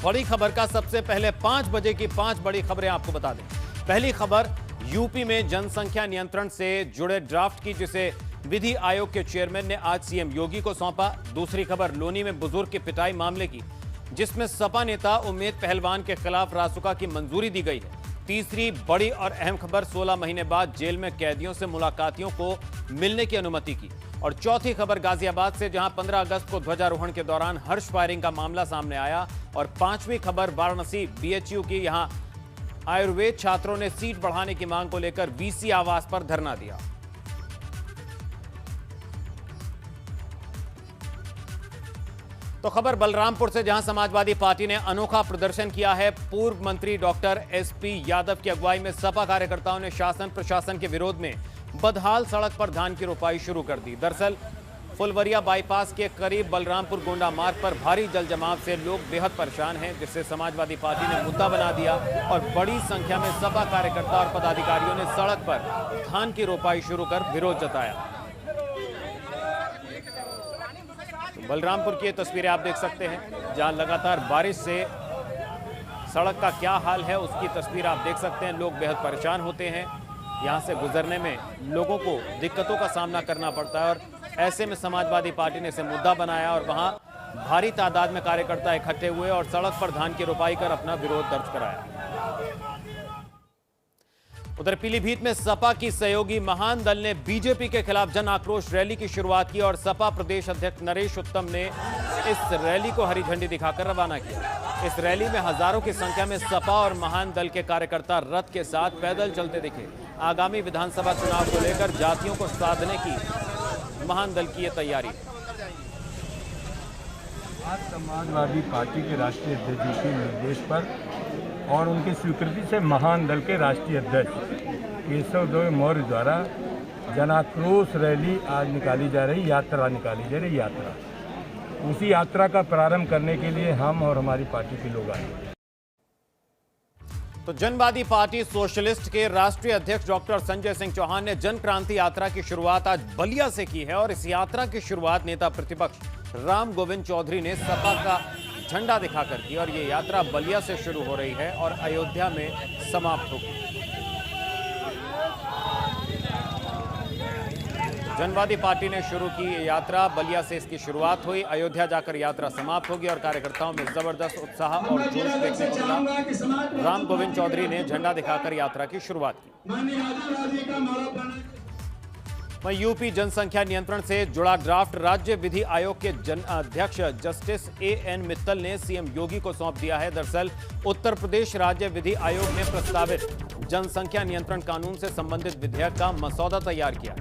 बड़ी खबर का सबसे पहले 5 बजे की 5 बड़ी खबरें आपको बता दें। पहली खबर, यूपी में जनसंख्या नियंत्रण से जुड़े ड्राफ्ट की, जिसे विधि आयोग के चेयरमैन ने आज सीएम योगी को सौंपा। दूसरी खबर, लोनी में बुजुर्ग की पिटाई मामले की, जिसमें सपा नेता उम्मेद पहलवान के खिलाफ रासुका की मंजूरी दी गई है। तीसरी बड़ी और अहम खबर, 16 महीने बाद जेल में कैदियों से मुलाकातियों को मिलने की अनुमति की। और चौथी खबर, गाजियाबाद से, जहां 15 अगस्त को ध्वजारोहण के दौरान हर्ष फायरिंग का मामला सामने आया। और पांचवी खबर, वाराणसी बीएचयू की, यहां आयुर्वेद छात्रों ने सीट बढ़ाने की मांग को लेकर वीसी आवास पर धरना दिया। तो खबर बलरामपुर से, जहां समाजवादी पार्टी ने अनोखा प्रदर्शन किया है। पूर्व मंत्री डॉक्टर एसपी यादव की अगुवाई में सपा कार्यकर्ताओं ने शासन प्रशासन के विरोध में बदहाल सड़क पर धान की रोपाई शुरू कर दी। दरअसल फुलवरिया बाईपास के करीब बलरामपुर गोंडा मार्ग पर भारी जल जमाव से लोग बेहद परेशान हैं, जिससे समाजवादी पार्टी ने मुद्दा बना दिया और बड़ी संख्या में सपा कार्यकर्ता और पदाधिकारियों ने सड़क पर धान की रोपाई शुरू कर विरोध जताया। बलरामपुर की ये तस्वीरें आप देख सकते हैं, जहां लगातार बारिश से सड़क का क्या हाल है उसकी तस्वीर आप देख सकते हैं। लोग बेहद परेशान होते हैं, यहां से गुजरने में लोगों को दिक्कतों का सामना करना पड़ता है। और ऐसे में समाजवादी पार्टी ने इसे मुद्दा बनाया और वहां भारी तादाद में कार्यकर्ता इकट्ठे हुए और सड़क पर धान की रोपाई कर अपना विरोध दर्ज कराया। उधर पीलीभीत में सपा की सहयोगी महान दल ने बीजेपी के खिलाफ जन आक्रोश रैली की शुरुआत की और सपा प्रदेश अध्यक्ष नरेश उत्तम ने इस रैली को हरी झंडी दिखाकर रवाना किया। इस रैली में हजारों की संख्या में सपा और महान दल के कार्यकर्ता रथ के साथ पैदल चलते दिखे। आगामी विधानसभा चुनाव को लेकर जातियों को साधने की महान दल की यह तैयारी। आज समाजवादी पार्टी के राष्ट्रीय अध्यक्ष जी के निर्देश पर और उनकी स्वीकृति से महान दल के राष्ट्रीय अध्यक्ष केशव देव मौर्य द्वारा जनाक्रोश रैली आज निकाली जा रही, यात्रा निकाली जा रही। उसी यात्रा का प्रारंभ करने के लिए हम और हमारी पार्टी के लोग आए। तो जनवादी पार्टी सोशलिस्ट के राष्ट्रीय अध्यक्ष डॉक्टर संजय सिंह चौहान ने जन क्रांति यात्रा की शुरुआत आज बलिया से की है। और इस यात्रा की शुरुआत नेता प्रतिपक्ष राम गोविंद चौधरी ने सपा का झंडा दिखाकर की और ये यात्रा बलिया से शुरू हो रही है और अयोध्या में समाप्त होगी। जनवादी पार्टी ने शुरू की ये यात्रा, बलिया से इसकी शुरुआत हुई, अयोध्या जाकर यात्रा समाप्त होगी और कार्यकर्ताओं में जबरदस्त उत्साह और जोश देखने को मिला। राम गोविंद चौधरी ने झंडा दिखाकर यात्रा की शुरुआत की। वहीं यूपी जनसंख्या नियंत्रण से जुड़ा ड्राफ्ट राज्य विधि आयोग के अध्यक्ष जस्टिस एएन मित्तल ने सीएम योगी को सौंप दिया है। दरअसल उत्तर प्रदेश राज्य विधि आयोग ने प्रस्तावित जनसंख्या नियंत्रण कानून से संबंधित विधेयक का मसौदा तैयार किया,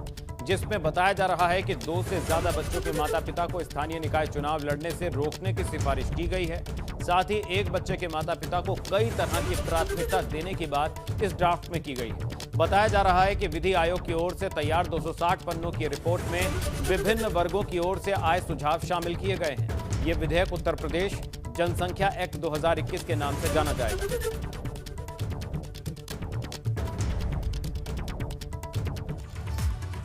जिसमें बताया जा रहा है कि 2 से ज्यादा बच्चों के माता पिता को स्थानीय निकाय चुनाव लड़ने से रोकने की सिफारिश की गई है। साथ ही एक बच्चे के माता पिता को कई तरह की प्राथमिकता देने की बात इस ड्राफ्ट में की गई है। बताया जा रहा है कि विधि आयोग की ओर से तैयार 260 पन्नों की रिपोर्ट में विभिन्न वर्गों की ओर से आए सुझाव शामिल किए गए हैं। ये विधेयक उत्तर प्रदेश जनसंख्या एक्ट 2021 के नाम से जाना जाएगा।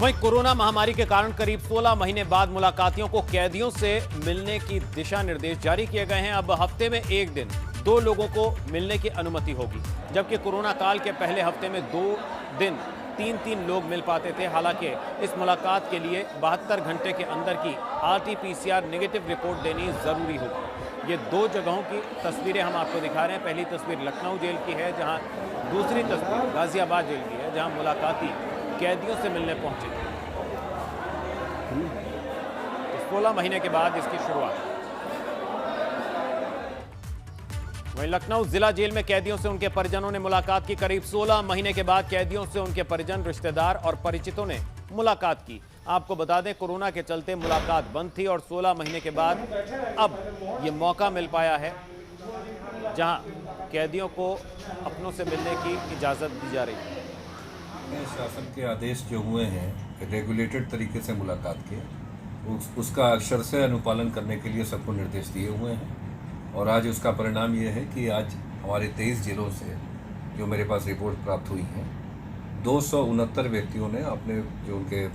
वहीं कोरोना महामारी के कारण करीब 16 महीने बाद मुलाकातियों को कैदियों से मिलने की दिशा निर्देश जारी किए गए हैं। अब हफ्ते में एक दिन 2 लोगों को मिलने की अनुमति होगी, जबकि कोरोना काल के पहले हफ्ते में 2 दिन 3-3 लोग मिल पाते थे। हालांकि इस मुलाकात के लिए 72 घंटे के अंदर की RT-PCR नेगेटिव रिपोर्ट देनी जरूरी होगी। ये 2 जगहों की तस्वीरें हम आपको दिखा रहे हैं। पहली तस्वीर लखनऊ जेल की है, जहां दूसरी तस्वीर गाजियाबाद जेल की है, जहां मुलाकाती कैदियों से मिलने पहुंचे। तो 16 महीने के बाद इसकी शुरुआत। वहीं लखनऊ जिला जेल में कैदियों से उनके परिजनों ने मुलाकात की। करीब 16 महीने के बाद कैदियों से उनके परिजन, रिश्तेदार और परिचितों ने मुलाकात की। आपको बता दें, कोरोना के चलते मुलाकात बंद थी और 16 महीने के बाद अब ये मौका मिल पाया है, जहां कैदियों को अपनों से मिलने की इजाजत दी जा रही है। शासन के आदेश जो हुए हैं रेगुलेटेड तरीके से मुलाकात के, उसका अक्षर से अनुपालन करने के लिए सबको निर्देश दिए हुए हैं। और आज उसका परिणाम ये है कि आज हमारे 23 जिलों से जो मेरे पास रिपोर्ट प्राप्त हुई हैं, 269 व्यक्तियों ने अपने जो उनके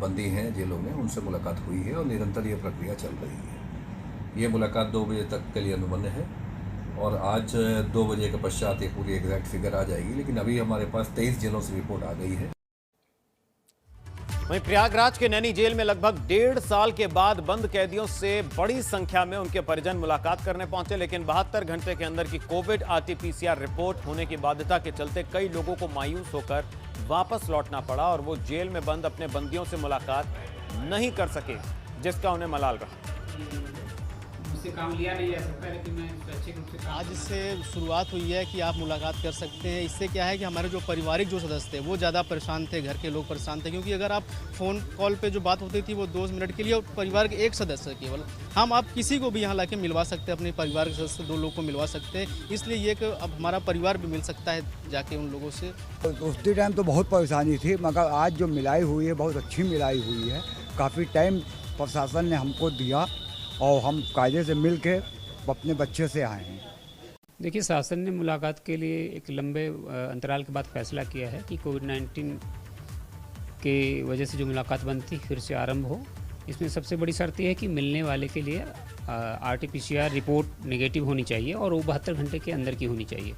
बंदी हैं जेलों में, उनसे मुलाकात हुई है और निरंतर ये प्रक्रिया चल रही है। ये मुलाकात 2 बजे तक के लिए अनुमन्य है और आज 2 बजे के पश्चात ये पूरी एग्जैक्ट फिगर आ जाएगी, लेकिन अभी हमारे पास 23 जेलों से रिपोर्ट आ गई है। वहीं प्रयागराज के नैनी जेल में लगभग 1.5 साल के बाद बंद कैदियों से बड़ी संख्या में उनके परिजन मुलाकात करने पहुंचे, लेकिन 72 घंटे के अंदर की कोविड RT-PCR रिपोर्ट होने की बाध्यता के चलते कई लोगों को मायूस होकर वापस लौटना पड़ा और वो जेल में बंद अपने बंदियों से मुलाकात नहीं कर सके, जिसका उन्हें मलाल रहा। मुझसे काम लिया नहीं जा सकता, लेकिन मैं स्वैच्छिक रूप से आज से शुरुआत हुई है कि आप मुलाकात कर सकते हैं। इससे क्या है कि हमारे जो पारिवारिक जो सदस्य थे वो ज़्यादा परेशान थे, घर के लोग परेशान थे, क्योंकि अगर आप फ़ोन कॉल पे जो बात होती थी वो 2 मिनट के लिए और परिवार के एक सदस्य केवल, हम आप किसी को भी यहाँ लाके मिलवा सकते हैं, अपने परिवार के सदस्य 2 लोग को मिलवा सकते हैं। इसलिए ये कि अब हमारा परिवार भी मिल सकता है जाके उन लोगों से। उसी टाइम तो बहुत परेशानी थी, मगर आज जो मिलाई हुई है बहुत अच्छी मिलाई हुई है। काफ़ी टाइम प्रशासन ने हमको दिया और हम कायदे से मिल के अपने बच्चे से आए हैं। देखिए, शासन ने मुलाकात के लिए एक लंबे अंतराल के बाद फैसला किया है कि कोविड-19 के वजह से जो मुलाकात बंद थी फिर से आरंभ हो। इसमें सबसे बड़ी शर्त यह है कि मिलने वाले के लिए RT-PCR रिपोर्ट नेगेटिव होनी चाहिए और वो 72 घंटे के अंदर की होनी चाहिए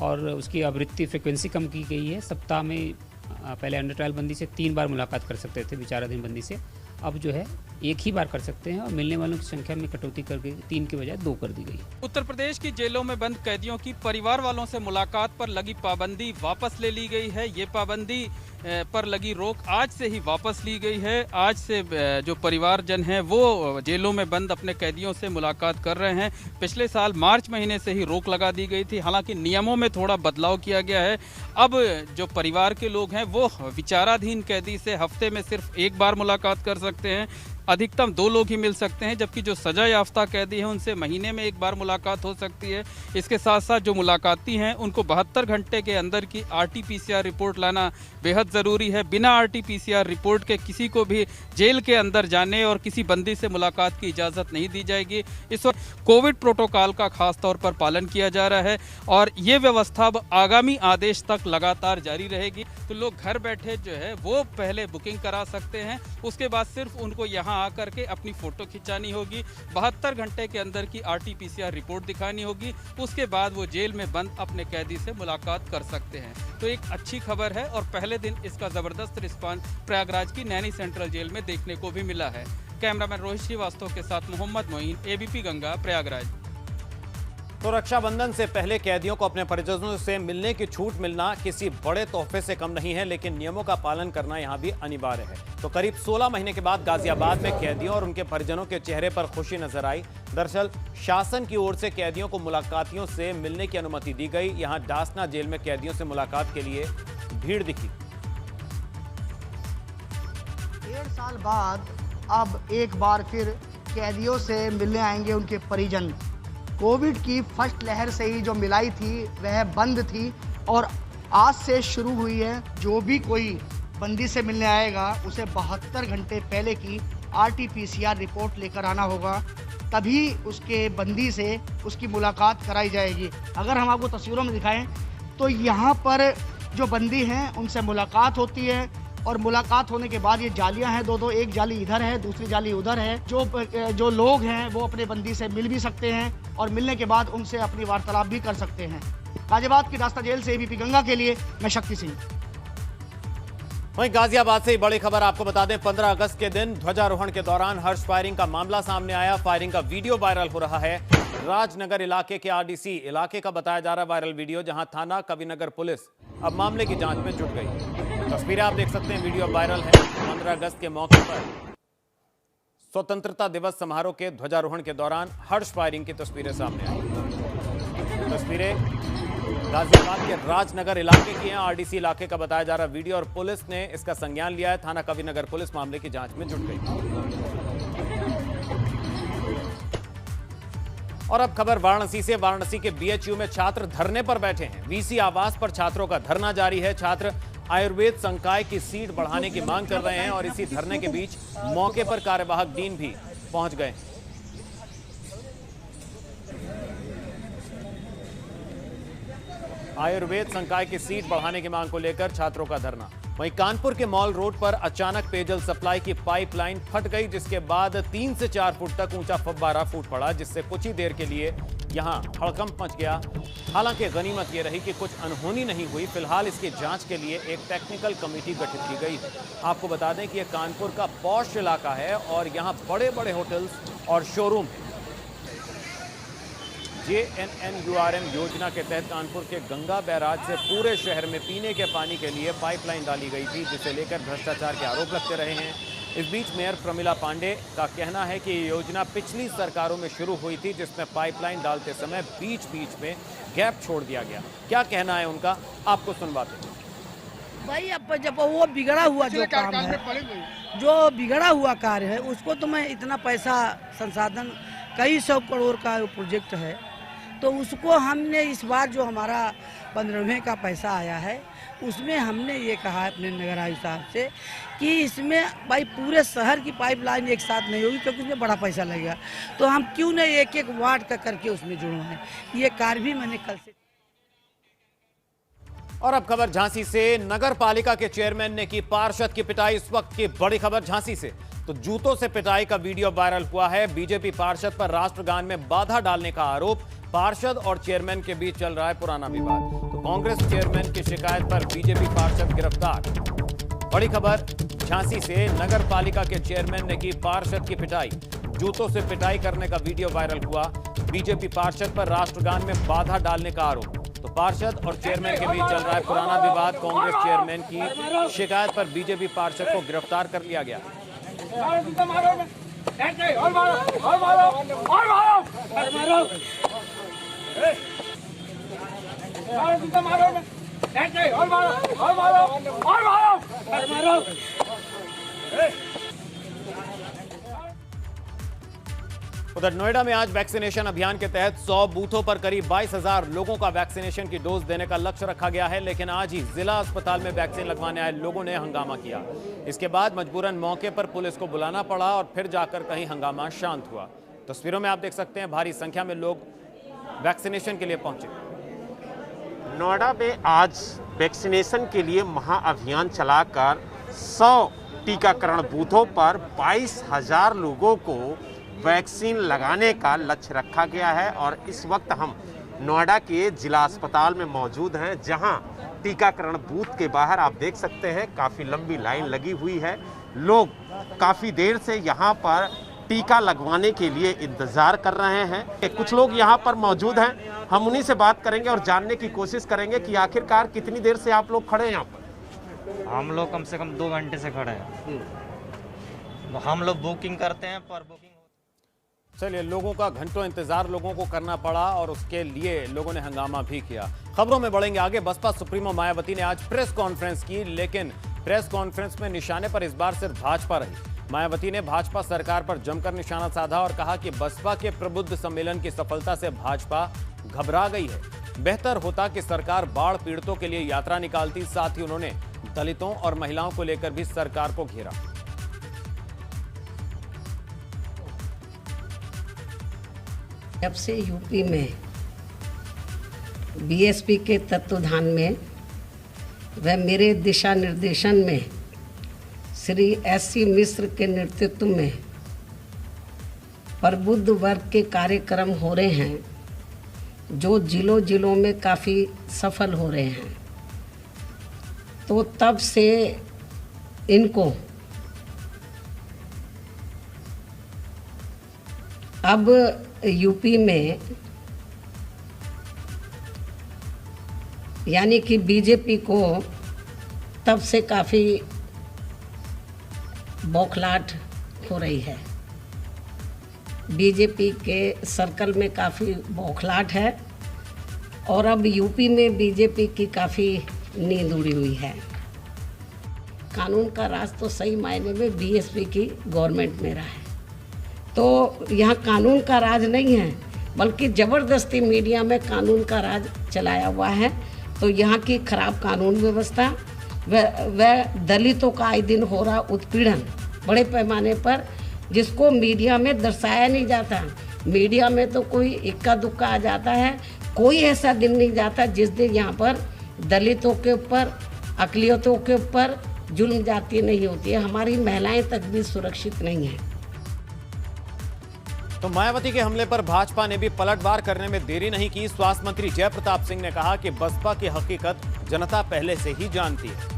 और उसकी आवृत्ति फ्रिक्वेंसी कम की गई है। सप्ताह में पहले अंडर ट्रायल बंदी से 3 बार मुलाकात कर सकते थे, विचाराधीन बंदी से, अब जो है 1 ही बार कर सकते हैं और मिलने वालों की संख्या में कटौती करके 3 के बजाय 2 कर दी गई। उत्तर प्रदेश की जेलों में बंद कैदियों की परिवार वालों से मुलाकात पर लगी पाबंदी वापस ले ली गई है। ये पाबंदी पर लगी रोक आज से ही वापस ली गई है। आज से जो परिवारजन हैं वो जेलों में बंद अपने कैदियों से मुलाकात कर रहे हैं। पिछले साल मार्च महीने से ही रोक लगा दी गई थी, हालांकि नियमों में थोड़ा बदलाव किया गया है। अब जो परिवार के लोग हैं वो विचाराधीन कैदी से हफ्ते में सिर्फ 1 बार मुलाकात कर सकते हैं। अधिकतम 2 लोग ही मिल सकते हैं, जबकि जो सजा याफ्ता कैदी हैं उनसे महीने में 1 बार मुलाकात हो सकती है। इसके साथ साथ जो मुलाकाती हैं उनको 72 घंटे के अंदर की RT-PCR रिपोर्ट लाना बेहद ज़रूरी है। बिना RT-PCR रिपोर्ट के किसी को भी जेल के अंदर जाने और किसी बंदी से मुलाकात की इजाज़त नहीं दी जाएगी। इस वक्त कोविड प्रोटोकॉल का खास तौर पर पालन किया जा रहा है और ये व्यवस्था अब आगामी आदेश तक लगातार जारी रहेगी। तो लोग घर बैठे जो है वो पहले बुकिंग करा सकते हैं, उसके बाद सिर्फ उनको यहाँ आकर के अपनी फ़ोटो खिंचानी होगी, 72 घंटे के अंदर की RT-PCR रिपोर्ट दिखानी होगी, उसके बाद वो जेल में बंद अपने कैदी से मुलाकात कर सकते हैं। तो एक अच्छी खबर है और पहले दिन इसका ज़बरदस्त रिस्पांस प्रयागराज की नैनी सेंट्रल जेल में देखने को भी मिला है। कैमरामैन रोहित श्रीवास्तव के साथ मोहम्मद मोइन, ABP गंगा, प्रयागराज। तो रक्षाबंधन से पहले कैदियों को अपने परिजनों से मिलने की छूट मिलना किसी बड़े तोहफे से कम नहीं है, लेकिन नियमों का पालन करना यहां भी अनिवार्य है। तो करीब 16 महीने के बाद गाजियाबाद में कैदियों और उनके परिजनों के चेहरे पर खुशी नजर आई। दरअसल शासन की ओर से कैदियों को मुलाकातियों से मिलने की अनुमति दी गई। यहां डासना जेल में कैदियों से मुलाकात के लिए भीड़ दिखी। 1.5 साल बाद अब एक बार फिर कैदियों से मिलने आएंगे उनके परिजन। कोविड की फर्स्ट लहर से ही जो मिलाई थी वह बंद थी और आज से शुरू हुई है। जो भी कोई बंदी से मिलने आएगा उसे 72 घंटे पहले की RT-PCR रिपोर्ट लेकर आना होगा, तभी उसके बंदी से उसकी मुलाकात कराई जाएगी। अगर हम आपको तस्वीरों में दिखाएं तो यहाँ पर जो बंदी हैं उनसे मुलाकात होती है और मुलाकात होने के बाद ये जालियां हैं 2-2, एक जाली इधर है दूसरी जाली उधर है। जो लोग हैं वो अपने बंदी से मिल भी सकते हैं और मिलने के बाद उनसे अपनी वार्तालाप भी कर सकते हैं। गाजियाबाद की डास्ता जेल से ABP गंगा के लिए मैं शक्ति सिंह। वहीं गाजियाबाद से बड़ी खबर आपको बता दें, 15 अगस्त के दिन ध्वजारोहण के दौरान हर्ष फायरिंग का मामला सामने आया। फायरिंग का वीडियो वायरल हो रहा है। राजनगर इलाके के RDC इलाके का बताया जा रहा वायरल वीडियो, जहां थाना कविनगर पुलिस अब मामले की जांच में जुट गई। तस्वीरें आप देख सकते हैं, वीडियो वायरल है। 15 अगस्त के मौके पर स्वतंत्रता दिवस समारोह के ध्वजारोहण के दौरान हर्ष फायरिंग की तस्वीरें सामने आई। तस्वीरें गाजियाबाद के राजनगर इलाके की हैं। RDC इलाके का बताया जा रहा वीडियो और पुलिस ने इसका संज्ञान लिया है। थाना कविनगर पुलिस मामले की जांच में जुट गई। और अब खबर वाराणसी से। वाराणसी के BHU में छात्र धरने पर बैठे हैं। VC आवास पर छात्रों का धरना जारी है। छात्र आयुर्वेद संकाय की सीट बढ़ाने की मांग कर रहे हैं और इसी धरने के बीच मौके पर कार्यवाहक डीन भी पहुंच गए। आयुर्वेद संकाय की सीट बढ़ाने की मांग को लेकर छात्रों का धरना। वहीं कानपुर के मॉल रोड पर अचानक पेयजल सप्लाई की पाइपलाइन फट गई, जिसके बाद 3 से 4 फुट तक ऊंचा फव्वारा फूट पड़ा, जिससे कुछ ही देर के लिए यहां हड़कंप मच गया। हालांकि गनीमत यह रही कि कुछ अनहोनी नहीं हुई। फिलहाल इसकी जांच के लिए एक टेक्निकल कमेटी गठित की गई है। आपको बता दें कि यह कानपुर का पॉश इलाका है और यहां बड़े बड़े होटल्स और शोरूम हैं। JNNURM योजना के तहत कानपुर के गंगा बैराज से पूरे शहर में पीने के पानी के लिए पाइपलाइन डाली गई थी, जिसे लेकर भ्रष्टाचार के आरोप लगते रहे हैं। इस बीच मेयर प्रमिला पांडे का कहना है कि ये योजना पिछली सरकारों में शुरू हुई थी, जिसमें पाइपलाइन डालते समय बीच बीच में गैप छोड़ दिया गया। क्या कहना है उनका, आपको सुनवाते हैं। भाई अब जब वो बिगड़ा हुआ जो काम है, जो बिगड़ा हुआ कार्य है, उसको तो मैं इतना पैसा संसाधन कई 100 करोड़ का प्रोजेक्ट है, तो उसको हमने इस बार जो हमारा 15वें का पैसा आया है, उसमें हमने ये कहा अपने नगर आयुक्त साहब से कि इसमें भाई पूरे शहर की पाइपलाइन एक साथ नहीं होगी, क्योंकि उसमें बड़ा पैसा लगेगा, तो हम क्यों नहीं एक एक वार्ड का करके उसमें जुड़वाएं। ये कार्य भी मैंने कल से। और अब खबर झांसी से। नगर पालिका के चेयरमैन ने की पार्षद की पिटाई। इस वक्त की बड़ी खबर झांसी से, तो जूतों से पिटाई का वीडियो वायरल हुआ है। बीजेपी पार्षद पर राष्ट्रगान में बाधा डालने का आरोप। पार्षद और चेयरमैन के बीच चल रहा है पुराना विवाद। तो कांग्रेस चेयरमैन की शिकायत पर बीजेपी पार्षद गिरफ्तार। बड़ी खबर झांसी से। नगर पालिका के चेयरमैन ने की पार्षद की पिटाई। जूतों से पिटाई करने का वीडियो वायरल हुआ। बीजेपी पार्षद पर राष्ट्रगान में बाधा डालने का आरोप। तो पार्षद और चेयरमैन के बीच चल रहा है पुराना विवाद। कांग्रेस चेयरमैन की शिकायत पर बीजेपी पार्षद को गिरफ्तार कर लिया गया। उधर नोएडा में आज वैक्सीनेशन अभियान के तहत 100 बूथों पर करीब 22,000 लोगों का वैक्सीनेशन की डोज देने का लक्ष्य रखा गया है, लेकिन आज ही जिला अस्पताल में वैक्सीन लगवाने आए लोगों ने हंगामा किया। इसके बाद मजबूरन मौके पर पुलिस को बुलाना पड़ा और फिर जाकर कहीं हंगामा शांत हुआ। तस्वीरों में आप देख सकते हैं भारी संख्या में लोग वैक्सीनेशन के लिए पहुंचे। नोएडा में आज वैक्सीनेशन के लिए महाअभियान चलाकर 100 टीकाकरण बूथों पर 22,000 लोगों को वैक्सीन लगाने का लक्ष्य रखा गया है। और इस वक्त हम नोएडा के जिला अस्पताल में मौजूद हैं, जहां टीकाकरण बूथ के बाहर आप देख सकते हैं काफ़ी लंबी लाइन लगी हुई है। लोग काफ़ी देर से यहां पर टीका लगवाने के लिए इंतज़ार कर रहे हैं। कुछ लोग यहां पर मौजूद हैं, हम उन्हीं से बात करेंगे और जानने की कोशिश करेंगे कि आखिरकार कितनी देर से आप लोग खड़े हैं यहाँ पर। हम लोग कम से कम 2 घंटे से खड़े हैं। हम लोग बुकिंग करते हैं पर बुकिंग। चलिए, लोगों का घंटों इंतजार लोगों को करना पड़ा और उसके लिए लोगों ने हंगामा भी किया। खबरों में बढ़ेंगे आगे। बसपा सुप्रीमो मायावती ने आज प्रेस कॉन्फ्रेंस की, लेकिन प्रेस कॉन्फ्रेंस में निशाने पर इस बार सिर्फ भाजपा रही। मायावती ने भाजपा सरकार पर जमकर निशाना साधा और कहा कि बसपा के प्रबुद्ध सम्मेलन की सफलता से भाजपा घबरा गई है। बेहतर होता कि सरकार बाढ़ पीड़ितों के लिए यात्रा निकालती। साथ ही उन्होंने दलितों और महिलाओं को लेकर भी सरकार को घेरा। जब से यूपी में बीएसपी के तत्वाधान में व मेरे दिशा निर्देशन में श्री SC मिश्र के नेतृत्व में प्रबुद्ध वर्ग के कार्यक्रम हो रहे हैं, जो जिलों में काफ़ी सफल हो रहे हैं, तो तब से इनको अब यूपी में यानी कि बीजेपी को तब से काफ़ी बौखलाहट हो रही है। बीजेपी के सर्कल में काफ़ी बौखलाहट है और अब यूपी में बीजेपी की काफ़ी नींद उड़ी हुई है। कानून का राज तो सही मायने में बीएसपी की गवर्नमेंट में रहा है, तो यहाँ कानून का राज नहीं है, बल्कि ज़बरदस्ती मीडिया में कानून का राज चलाया हुआ है। तो यहाँ की खराब कानून व्यवस्था व दलितों का आए दिन हो रहा उत्पीड़न बड़े पैमाने पर, जिसको मीडिया में दर्शाया नहीं जाता। मीडिया में तो कोई इक्का दुक्का आ जाता है, कोई ऐसा दिन नहीं जाता जिस दिन यहाँ पर दलितों के ऊपर, अक़लियतों के ऊपर, जुल्म जाती नहीं होती है, हमारी महिलाएं तक भी सुरक्षित नहीं हैं। तो मायावती के हमले पर भाजपा ने भी पलटवार करने में देरी नहीं की। स्वास्थ्य मंत्री जय प्रताप सिंह ने कहा कि बसपा की हकीकत जनता पहले से ही जानती है।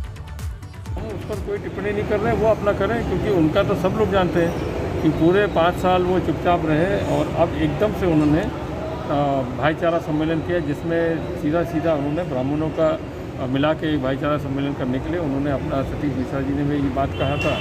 हम उस पर कोई टिप्पणी नहीं कर रहे हैं, वो अपना करें, क्योंकि उनका तो सब लोग जानते हैं कि पूरे 5 साल वो चुपचाप रहे और अब एकदम से उन्होंने भाईचारा सम्मेलन किया, जिसमें सीधा सीधा उन्होंने ब्राह्मणों का मिला के भाईचारा सम्मेलन करने के लिए उन्होंने अपना सतीश मिश्रा जी ने भी ये बात कहा था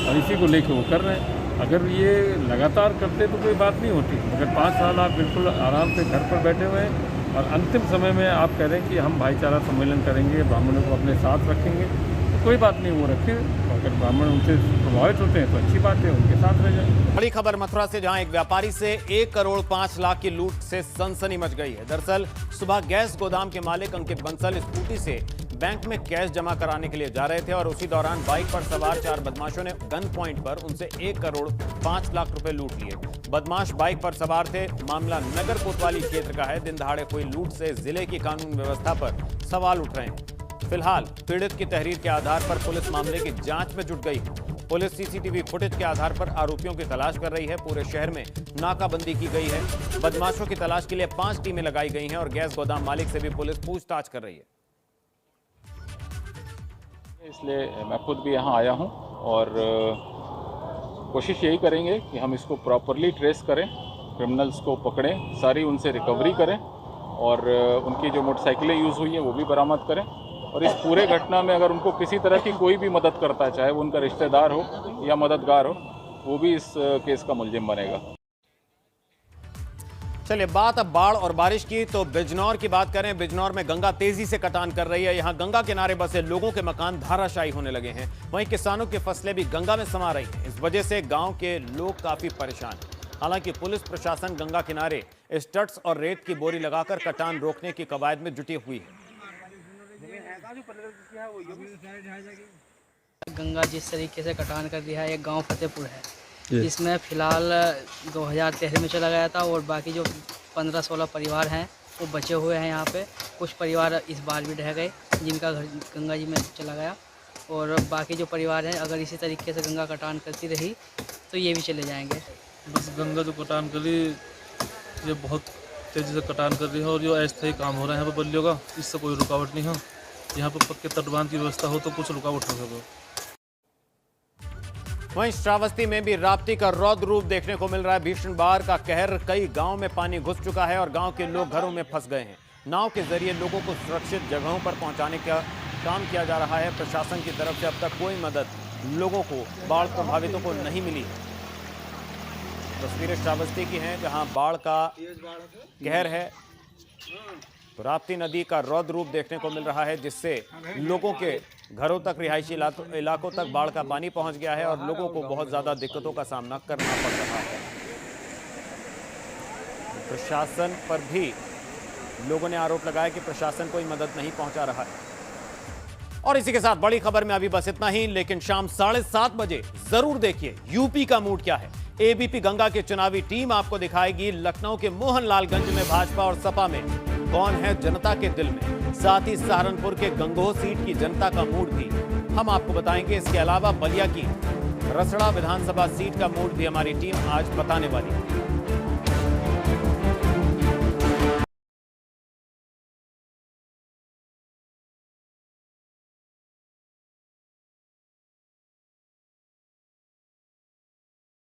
और इसी को लेकर वो कर रहे हैं। अगर ये लगातार करते तो कोई बात नहीं होती, मगर 5 साल आप बिल्कुल आराम से घर पर बैठे हुए हैं और अंतिम समय में आप कह रहे हैं कि हम भाईचारा सम्मेलन करेंगे, ब्राह्मणों को अपने साथ रखेंगे, तो कोई बात नहीं, वो रखें। अगर ब्राह्मण उनसे प्रभावित होते हैं तो अच्छी बात है, उनके साथ रह जाए। बड़ी खबर मथुरा से, जहां एक व्यापारी से 1 करोड़ 5 लाख की लूट से सनसनी मच गई है। दरअसल सुबह गैस गोदाम के मालिक अंकित बंसल स्कूटी से बैंक में कैश जमा कराने के लिए जा रहे थे और उसी दौरान बाइक पर सवार 4 बदमाशों ने गन पॉइंट पर उनसे 1 करोड़ 5 लाख रुपए लूट लिए। बदमाश बाइक पर सवार थे। मामला नगर कोतवाली क्षेत्र का है। दिन दहाड़े हुई लूट से जिले की कानून व्यवस्था पर सवाल उठ रहे हैं। फिलहाल पीड़ित की तहरीर के आधार पर पुलिस मामले की जांच में जुट गई है। पुलिस सीसीटीवी फुटेज के आधार पर आरोपियों की तलाश कर रही है। पूरे शहर में नाकाबंदी की गई है। बदमाशों की तलाश के लिए 5 टीमें लगाई गई हैं और गैस गोदाम मालिक से भी पुलिस पूछताछ कर रही है। इसलिए मैं खुद भी यहाँ आया हूँ और कोशिश यही करेंगे कि हम इसको प्रॉपरली ट्रेस करें, क्रिमिनल्स को पकड़ें, सारी उनसे रिकवरी करें और उनकी जो मोटरसाइकिलें यूज़ हुई हैं वो भी बरामद करें। और इस पूरे घटना में अगर उनको किसी तरह की कोई भी मदद करता है, चाहे वो उनका रिश्तेदार हो या मददगार हो, वो भी इस केस का मुलजिम बनेगा। चलिए बात अब बाढ़ और बारिश की, तो बिजनौर की बात करें। बिजनौर में गंगा तेजी से कटान कर रही है। यहां गंगा किनारे बसे लोगों के मकान धाराशायी होने लगे हैं। वहीं किसानों की फसलें भी गंगा में समा रही हैं। इस वजह से गांव के लोग काफी परेशान हैं। हालांकि पुलिस प्रशासन गंगा किनारे स्टड्स और रेत की बोरी लगाकर कटान रोकने की कवायद में जुटी हुई है। गंगा जिस तरीके से कटान कर दिया है, एक गांव फतेहपुर है जिसमें फिलहाल 2013 में चला गया था और बाकी जो 15-16 परिवार हैं वो बचे हुए हैं। यहाँ पे कुछ परिवार इस बार भी रह गए जिनका घर गंगा जी में चला गया और बाकी जो परिवार हैं अगर इसी तरीके से गंगा कटान करती रही तो ये भी चले जाएंगे। बस गंगा जो कटान कर रही ये बहुत तेज़ी से कटान कर रही है और जो अस्थायी काम हो रहा है यहाँ पर बल्लियों का, इससे कोई रुकावट नहीं हो। यहाँ पर पक्के तटबांध की व्यवस्था हो तो कुछ रुकावट हो सके। वहीं श्रावस्ती में भी राप्ती का रौद्र रूप देखने को मिल रहा है। भीषण बाढ़ का कहर, कई गांव में पानी घुस चुका है और गांव के लोग घरों में फंस गए हैं। नाव के जरिए लोगों को सुरक्षित जगहों पर पहुंचाने का काम किया जा रहा है। प्रशासन की तरफ से अब तक कोई मदद लोगों को, बाढ़ प्रभावितों को नहीं मिली। तस्वीरें श्रावस्ती की हैं जहां बाढ़ का कहर है। तो राप्ती नदी का रौद्र रूप देखने को मिल रहा है जिससे लोगों के घरों तक, रिहायशी इलाकों तक बाढ़ का पानी पहुंच गया है और लोगों को बहुत ज्यादा दिक्कतों का सामना करना पड़ रहा है। प्रशासन पर भी लोगों ने आरोप लगाया कि प्रशासन कोई मदद नहीं पहुंचा रहा है। और इसी के साथ बड़ी खबर में अभी बस इतना ही, लेकिन शाम 7:30 बजे जरूर देखिए यूपी का मूड क्या है। एबीपी गंगा की चुनावी टीम आपको दिखाएगी लखनऊ के मोहनलालगंज में भाजपा और सपा में कौन है जनता के दिल में। साथ ही सहारनपुर के गंगोह सीट की जनता का मूड भी हम आपको बताएंगे। इसके अलावा बलिया की रसड़ा विधानसभा सीट का मूड भी हमारी टीम आज बताने वाली है।